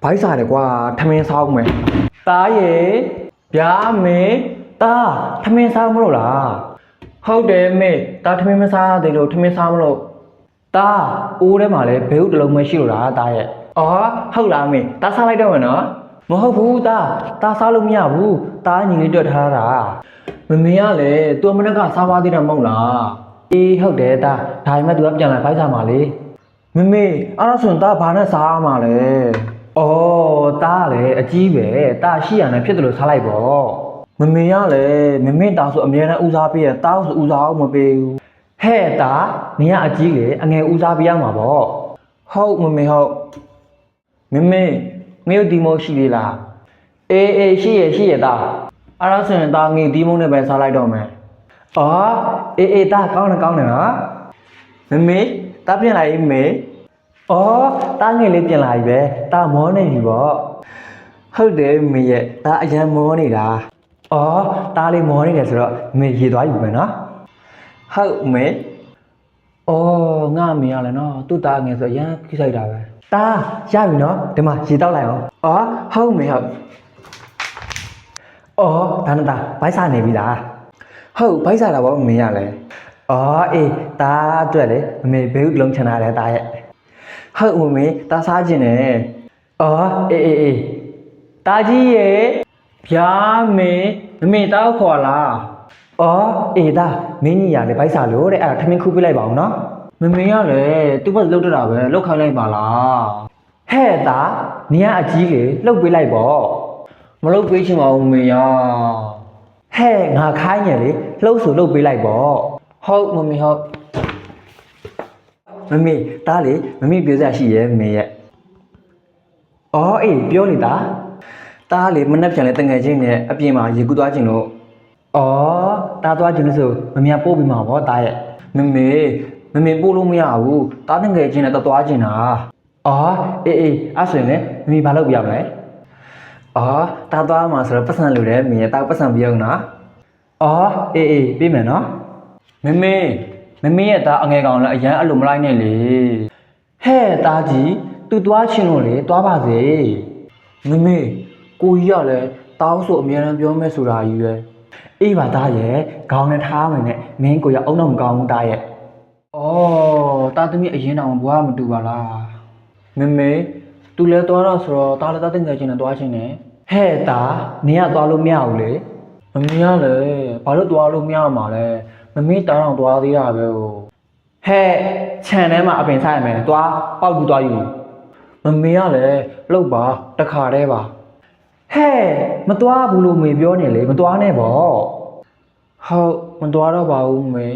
ဘိုက်စားတယ်ကွာထမင်းစားမယ်တားရေဗျာမေတားထမင်းစားမလို့လားဟုတ်တယ်မေတားထမင်းမစားသေးလို့ထမင်းစားမလို့တားအိုးထဲမှာလည်းဘဲဥတစ်လုံးမရှိလို့လားတားရဲ့အော်ဟုတ်လားမေတားစားလိုက်တော့မယ်နော်မဟုတ်ဘူးတားစားလို့မရဘူးတားညီလေးတွေ့ထားတာမမေကလည်းသူ့မနက်ကစားပါသေးတယ်မဟုတ်လားအေးဟုတ်တယ်တားဒါပေမဲ့ तू ကပြန်လာဘိုက်စားမှာလေမမေအဲ့ဒါဆိုရင်တားဘာနဲ့စားမှာလဲအော်တားလည်းအကြီးပဲတားရှိရနဲ့ဖြစ်တယ်လို့စားလိုက်ပေါ့မမေကလည်းမမေတားဆိုအမြဲတမ်းဦးစားပေးရတားဆိုဦးစားအောင်မပေးဘူးဟဲ့တားနင်ကအကြီးလေအငယ်ဦးစားပေးရမှာပေါ့ဟုတ်မမေဟုတ်မမေငရုတ်ဒီမိုးရှိသေးလားအေးရှိရတားအဲ့ဒါဆိုရင်တားငရုတ်ဒီမိုးနဲ့ပဲစားလိုက်တော့မယ်အော်အေးတားကောင်းတယ်နော်မမေတားပြင်လိုက်မေအော်တားငယ်လေးပြင်လာပြီပဲတားမောနေပြီပေါ့ဟုတ်တယ်မေရဲ့တားအရန်မောနေတာအော်တားလေးမောနေတယ်ဆိုတော့မေရေသွားယူမယ်နော်ဟုတ်မေအော်ငါမေရလဲနော်သူ့တားငယ်ဆိုအရန်ခိဆိုင်တာပဲတားရပြီနော်ဒီမှာရေတောက်လိုက်အောင်အော်ဟုတ်မေဟုတ်အော်ဒါနဲ့တားဘိုက်စားနေပြီလားဟုတ်ဘိုက်စားတာပေါ့မေရလဲအော်အေးတားအတွက်လေအမေဘေးဥတစ်လုံးချန်ထားတယ်တားရဲ့ဟုတ်မေတားစားခြင်းနဲ့အော်အေးတားကြီးရေဗျာမေတားခေါ်လားအော်အေးတားမင်းကြီးရလေဘိုက်စားလို့တဲ့အဲ့ဒါထမင်းခူးပေးလိုက်ပါအောင်နော်မမေကလည်းသူ့ဘက်လှုပ်တတာပဲလှုပ်ခိုင်းလိုက်ပါလားဟဲ့တားနေရအကြီးလေလှုပ်ပေးလိုက်ပေါ့မလှုပ်ပေးချင်ပါဘူးမေရဟဲ့ငါခိုင်းရလေလှုပ်ဆိုလှုပ်ပေးလိုက်ပေါ့ဟုတ်မမေဟုတ်မမေတားလေမမေပြောစရာရှိရဲ့မေရဲ့အော်အေးပြောနေတာတားလေမနှက်ပြန်လေတငယ်ချင်းနဲ့အပြင်မှာရေကူးသွားခြင်းလို့အော်တားသွားခြင်းလို့ဆိုမမေပို့ပြီးမှာဗောတားရဲ့မမေပို့လို့မရဘူးတားတငယ်ချင်းနဲ့သွားခြင်းတာအော်အေးအဲ့ဆိုရင်လေမမေဘာလုပ်ပြရမလဲအော်တားသွားမှာဆိုတော့ပတ်စံလို့တယ်မေရဲ့တားပတ်စံပြအောင်နော်အော်အေးပြီးမယ်နော်မမေရဲ့သားအငယ်ကောင်လည်းအရန်အဲ့လိုမလိုက်နဲ့လေဟဲ့သားကြီးသူသွားချင်းလို့လေသွားပါစေမမေကိုကြီးကလည်းတောင်းဆိုအမြဲတမ်းပြောမဲ့ဆိုတာကြီးပဲအေးပါသားရဲ့ခေါင်းနဲ့ထားမယ်နဲ့မင်းကိုရအုံတော့မကောင်းဘူးသားရဲ့အော်သားသမီးအရင်တောင်ဘွားမတူပါလားမမေသူလည်းသွားတော့ဆိုတော့သားလည်းသားတင်ငယ်ချင်းနဲ့သွားချင်းနဲ့ဟဲ့သားနင်ကသွားလို့မရဘူးလေမမေကလည်းဘာလို့သွားလို့မရမှာလဲမမေတောင်းတော့သွားသေးတာပဲဟဲ့ခြံထဲမှာအပင်ဆိုင်မယ်သွားပေါက်ကူသွားယူမမေကလည်းလှုပ်ပါတခါတည်းပါဟဲ့မသွားဘူးလို့မေပြောနေလေမသွားနဲ့ပေါ့ဟုတ်မသွားတော့ပါဘူးမေ